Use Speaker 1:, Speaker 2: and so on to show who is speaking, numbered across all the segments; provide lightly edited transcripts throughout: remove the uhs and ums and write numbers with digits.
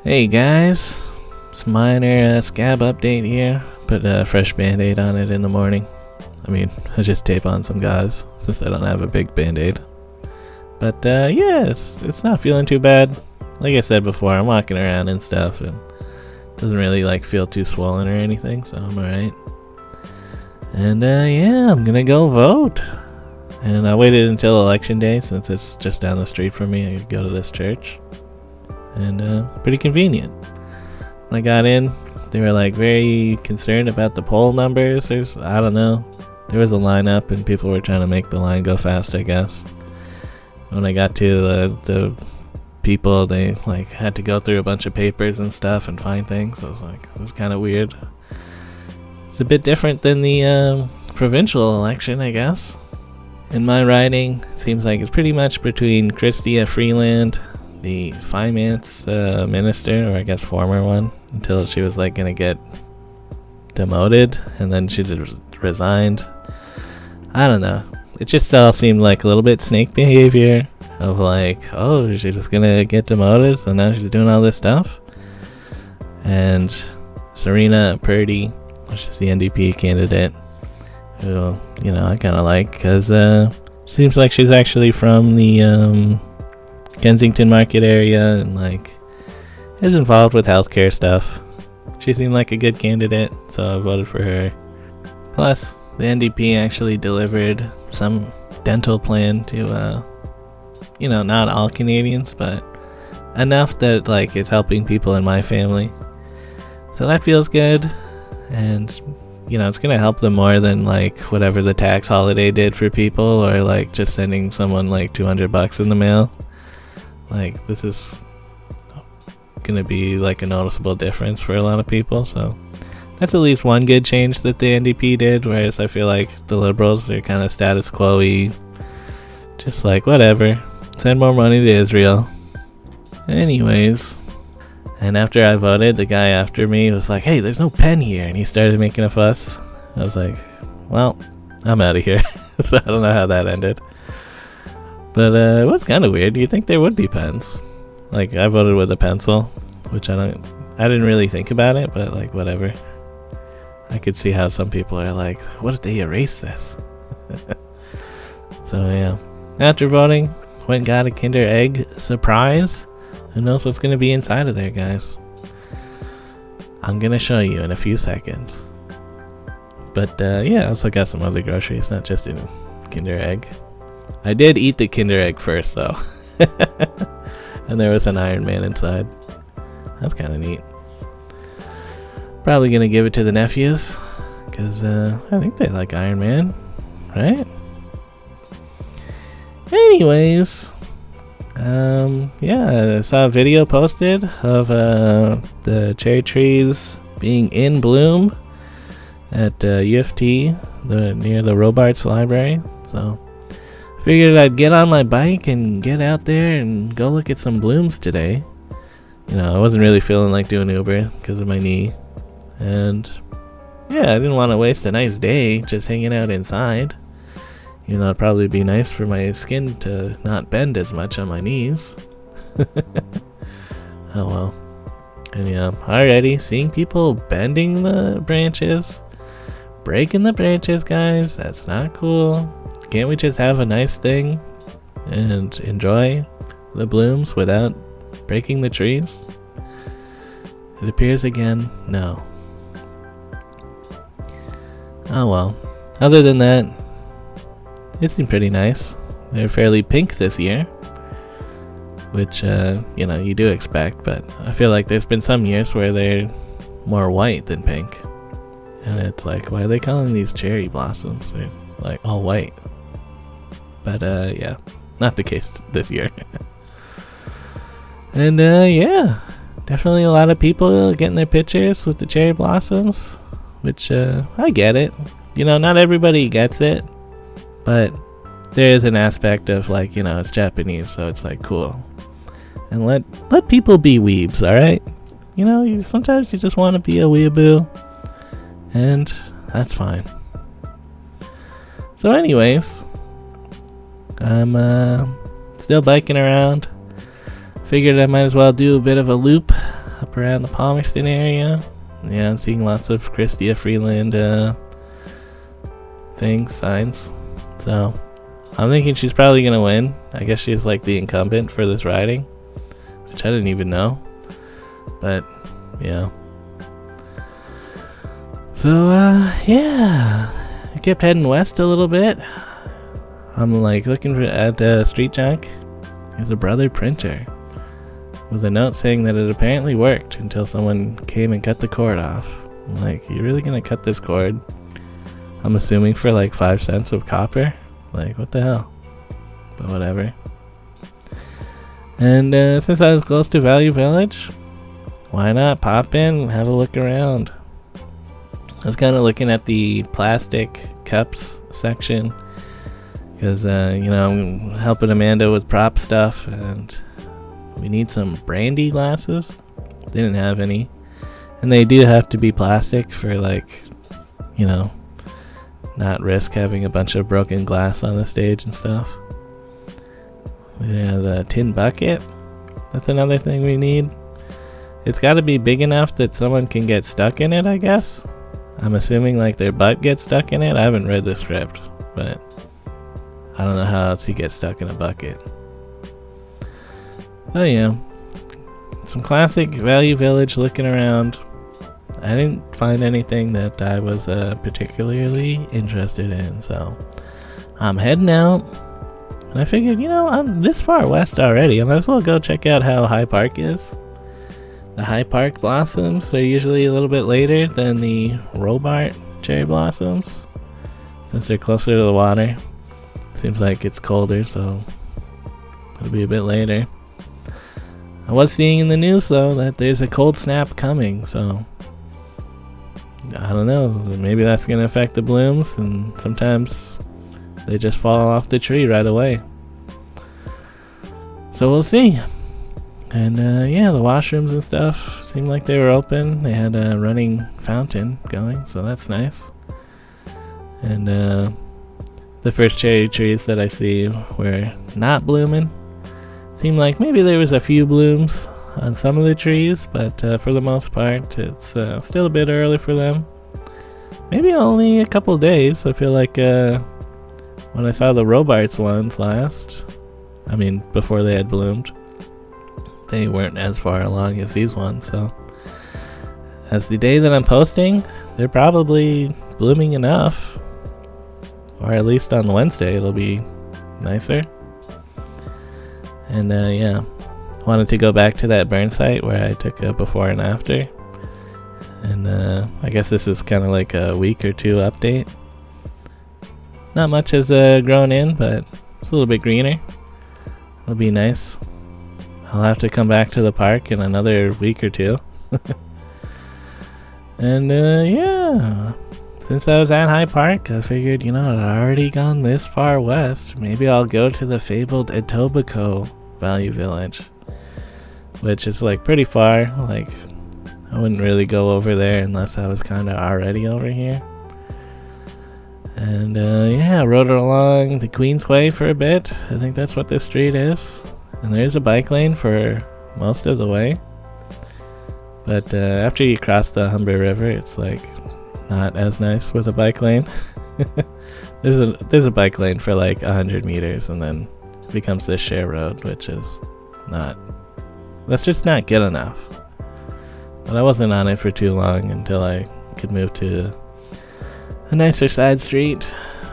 Speaker 1: Hey guys, it's minor scab update here. Put a fresh band-aid on it in the morning. I just tape on some gauze since I don't have a big band-aid. But yeah, it's not feeling too bad. Like I said before, I'm walking around and stuff and doesn't really feel too swollen or anything, so I'm alright. And yeah, I'm gonna go vote. And I waited until election day since it's just down the street from me. I could go to this church. And pretty convenient. When I got in, they were very concerned about the poll numbers. I don't know. There was a lineup and people were trying to make the line go fast, I guess. When I got to the people, they had to go through a bunch of papers and stuff and find things. I was it was kind of weird. It's a bit different than the provincial election, I guess. In my riding, it seems like it's pretty much between Chrystia Freeland, the finance minister, or I guess former one, until she was gonna get demoted and then she resigned. I don't know. It just all seemed like a little bit snake behavior of oh, she's just gonna get demoted, so now she's doing all this stuff. And Serena Purdy, which is the NDP candidate, who I kind of like because seems like she's actually from the Kensington Market area and is involved with healthcare stuff. She seemed like a good candidate, so I voted for her. Plus, the NDP actually delivered some dental plan to not all Canadians, but enough that it's helping people in my family. So that feels good, and it's gonna help them more than whatever the tax holiday did for people, or just sending someone $200 in the mail. This is gonna be a noticeable difference for a lot of people, so that's at least one good change that the NDP did, whereas I feel the Liberals are kind of status quo-y, just whatever, send more money to Israel. Anyways, and after I voted, the guy after me was hey, there's no pen here, and he started making a fuss. I was well, I'm out of here. So I don't know how that ended. But it was kind of weird. You'd think there would be pens. I voted with a pencil, which I didn't really think about it, but whatever. I could see how some people are what if they erase this? So yeah. After voting, went and got a Kinder Egg surprise. Who knows what's going to be inside of there, guys? I'm going to show you in a few seconds. But yeah, I also got some other groceries, not just a Kinder Egg. I did eat the Kinder Egg first, though. And there was an Iron Man inside. That's kind of neat. Probably going to give it to the nephews, because I think they like Iron Man, right? Anyways, yeah, I saw a video posted of the cherry trees being in bloom at U of T, near the Robarts Library. So figured I'd get on my bike and get out there and go look at some blooms today. I wasn't really feeling like doing Uber because of my knee. And yeah, I didn't want to waste a nice day just hanging out inside. It'd probably be nice for my skin to not bend as much on my knees. Oh well. And yeah, already seeing people bending the branches, breaking the branches, guys. That's not cool. Can't we just have a nice thing and enjoy the blooms without breaking the trees? It appears again, no. Oh well. Other than that, it seemed pretty nice. They're fairly pink this year, which you do expect, but I feel there's been some years where they're more white than pink, and it's why are they calling these cherry blossoms? They're all white. But yeah, not the case this year. And yeah, definitely a lot of people getting their pictures with the cherry blossoms, which I get it. Not everybody gets it, but there is an aspect of it's Japanese, so it's cool. And let people be weebs, alright? Sometimes you just want to be a weeaboo, and that's fine. So anyways, I'm still biking around. Figured I might as well do a bit of a loop up around the Palmerston area. Yeah, I'm seeing lots of Chrystia Freeland signs. So I'm thinking she's probably gonna win. I guess she's like the incumbent for this riding, which I didn't even know. But yeah. So yeah, I kept heading west a little bit. I'm like looking at Street Junk. There's a Brother printer with a note saying that it apparently worked until someone came and cut the cord off. I'm like, you really gonna cut this cord? I'm assuming for like 5 cents of copper? Like, what the hell? But whatever. And since I was close to Value Village, why not pop in and have a look around? I was kind of looking at the plastic cups section because, you know, I'm helping Amanda with prop stuff and we need some brandy glasses. They didn't have any. And they do have to be plastic for, like, you know, not risk having a bunch of broken glass on the stage and stuff. We have a tin bucket. That's another thing we need. It's got to be big enough that someone can get stuck in it, I guess. I'm assuming like their butt gets stuck in it. I haven't read the script, but I don't know how else you get stuck in a bucket. Oh yeah, some classic Value Village looking around. I didn't find anything that I was particularly interested in, so I'm heading out. And I figured, you know, I'm this far west already. I might as well go check out how High Park is. The High Park blossoms are usually a little bit later than the Robart cherry blossoms, since they're closer to the water. Seems like it's colder, so it'll be a bit later. I was seeing in the news though that there's a cold snap coming, so I don't know, maybe that's gonna affect the blooms, and sometimes they just fall off the tree right away. So we'll see. And yeah, the washrooms and stuff seemed like they were open. They had a running fountain going, so that's nice. And the first cherry trees that I see were not blooming. Seemed like maybe there was a few blooms on some of the trees, but for the most part, it's still a bit early for them. Maybe only a couple days. I feel like when I saw the Robarts ones last, I mean, before they had bloomed, they weren't as far along as these ones, so as the day that I'm posting, they're probably blooming enough, or at least on Wednesday it'll be nicer. And yeah, wanted to go back to that burn site where I took a before and after, and I guess this is kind of like a week or two update. Not much has grown in, but it's a little bit greener. It'll be nice. I'll have to come back to the park in another week or two. And yeah, since I was at High Park, I figured, you know, I'd already gone this far west. Maybe I'll go to the fabled Etobicoke Value Village, which is like pretty far. Like, I wouldn't really go over there unless I was kind of already over here. And yeah, I rode along the Queensway for a bit. I think that's what this street is. And there's a bike lane for most of the way. But after you cross the Humber River, it's like not as nice with a bike lane. There's a bike lane for like 100 meters, and then it becomes this share road, which is that's just not good enough. But I wasn't on it for too long until I could move to a nicer side street,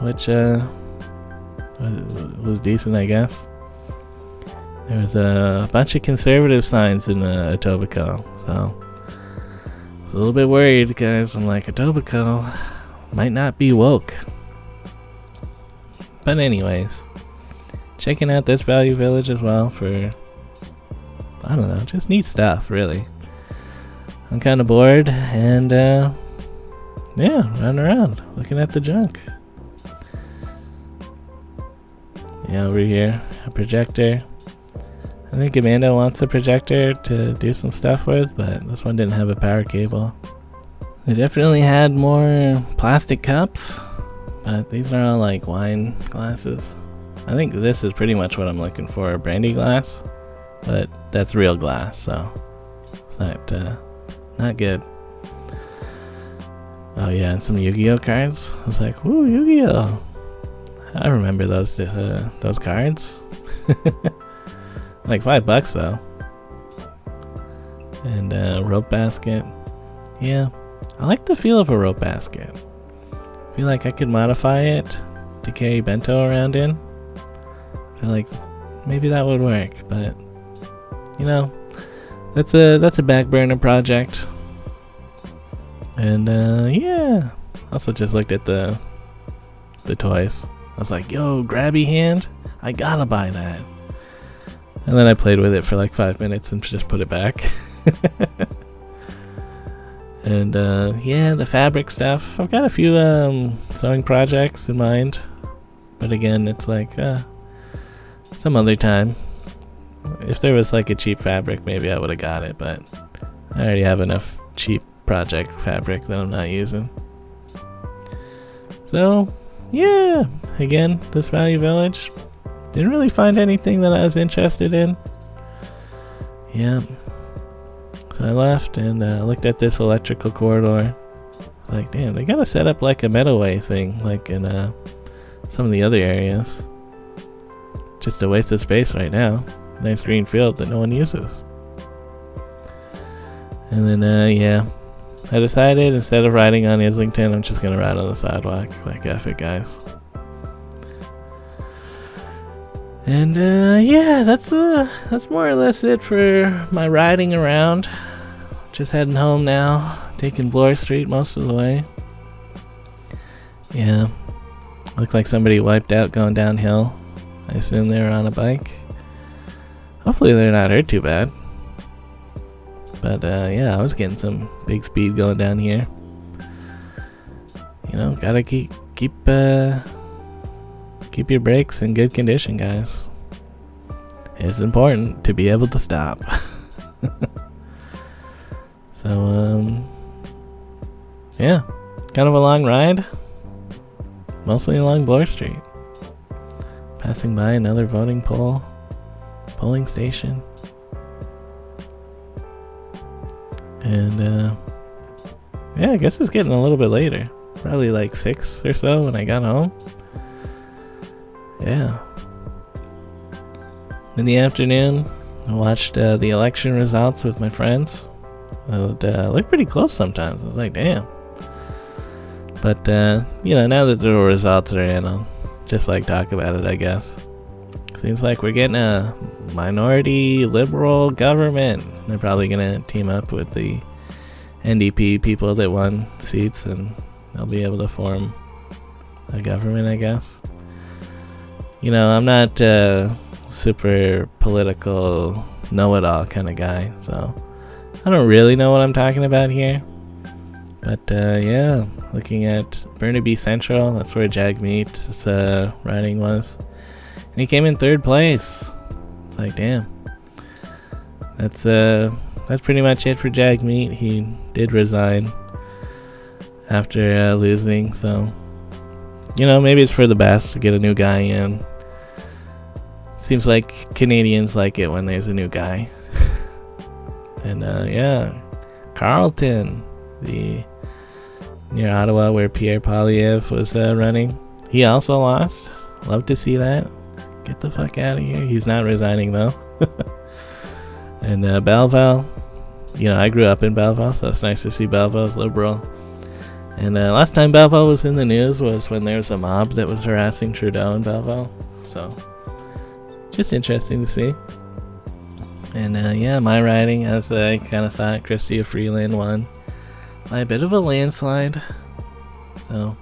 Speaker 1: which was decent, I guess. There was a bunch of conservative signs in Etobicoke, so I was a little bit worried, guys. I'm like, Etobicoke might not be woke. But anyways, checking out this Value Village as well for, I don't know, just neat stuff, really. I'm kind of bored, and yeah, running around, looking at the junk. Yeah, over here, a projector. I think Amanda wants the projector to do some stuff with, but this one didn't have a power cable. They definitely had more plastic cups, but these are all like wine glasses. I think this is pretty much what I'm looking for, a brandy glass, but that's real glass, so it's not good. Oh yeah, and some Yu-Gi-Oh cards. I was like, "Woo, Yu-Gi-Oh!" I remember those cards. Like $5 though. And rope basket. Yeah, I like the feel of a rope basket. I feel like I could modify it to carry bento around in. I feel like maybe that would work, but you know, that's a back burner project. And yeah, also just looked at the toys. I was like, yo, grabby hand, I gotta buy that. And then I played with it for like 5 minutes and just put it back. And yeah, the fabric stuff, I've got a few sewing projects in mind, but again, it's like some other time. If there was like a cheap fabric, maybe I would have got it, but I already have enough cheap project fabric that I'm not using. So yeah, again, this Value Village, didn't really find anything that I was interested in. Yeah, so I left and looked at this electrical corridor. I was like, damn, they gotta set up like a Meadoway thing, like in some of the other areas. Just a waste of space right now. Nice green field that no one uses. And then yeah, I decided instead of riding on Islington, I'm just gonna ride on the sidewalk. Like, F it, guys. And yeah, that's more or less it for my riding around. Just heading home now, taking Bloor Street most of the way. Yeah, looked like somebody wiped out going downhill. I assume they were on a bike. Hopefully they're not hurt too bad. But yeah, I was getting some big speed going down here. You know, gotta keep your brakes in good condition, guys. It's important to be able to stop. So yeah, kind of a long ride, mostly along Bloor Street, passing by another polling station. And yeah, I guess it's getting a little bit later. Probably like 6 or so when I got home. Yeah. In the afternoon, I watched the election results with my friends. It looked pretty close sometimes. I was like, damn. But you know, now that the results are in, I'll just like talk about it, I guess. Seems like we're getting a minority liberal government. They're probably gonna team up with the NDP people that won seats, and they'll be able to form a government, I guess. You know, I'm not super political know-it-all kind of guy, so I don't really know what I'm talking about here. But yeah, looking at Burnaby Central, that's where Jagmeet's riding was. And he came in 3rd place. It's like, damn. That's pretty much it for Jagmeet. He did resign after losing, so you know, maybe it's for the best to get a new guy in. Seems like Canadians like it when there's a new guy. And yeah, Carleton, near Ottawa, where Pierre Poilievre was running, he also lost. Love to see that. Get the fuck out of here. He's not resigning though. And Belleville, you know, I grew up in Belleville, so it's nice to see Belleville's liberal. And last time Belleville was in the news was when there was a mob that was harassing Trudeau in Belleville. So just interesting to see. And yeah, my riding, as I kind of thought, Chrystia Freeland won by a bit of a landslide. So,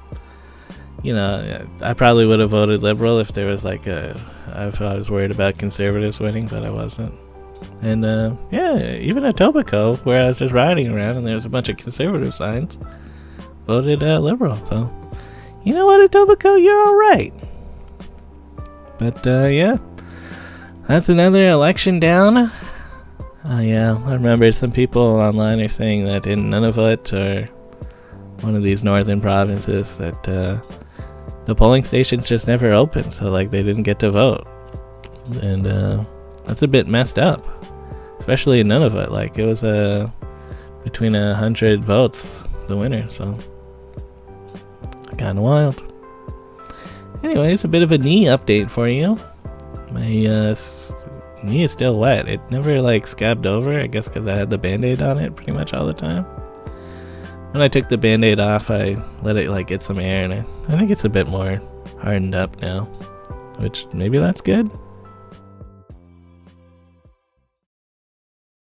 Speaker 1: you know, I probably would have voted Liberal if there was like if I was worried about Conservatives winning, but I wasn't. And yeah, even Etobicoke, where I was just riding around and there was a bunch of Conservative signs, voted Liberal. So, you know what, Etobicoke, you're alright. But yeah, that's another election down. Yeah, I remember some people online are saying that in Nunavut or one of these northern provinces that the polling stations just never opened, so like they didn't get to vote. And that's a bit messed up, especially in Nunavut. Like, it was between 100 votes the winner, so kind of wild. Anyways, a bit of a knee update for you. My knee is still wet. It never like scabbed over, I guess because I had the band-aid on it pretty much all the time. When I took the band-aid off, I let it like get some air, and I think it's a bit more hardened up now, which maybe that's good.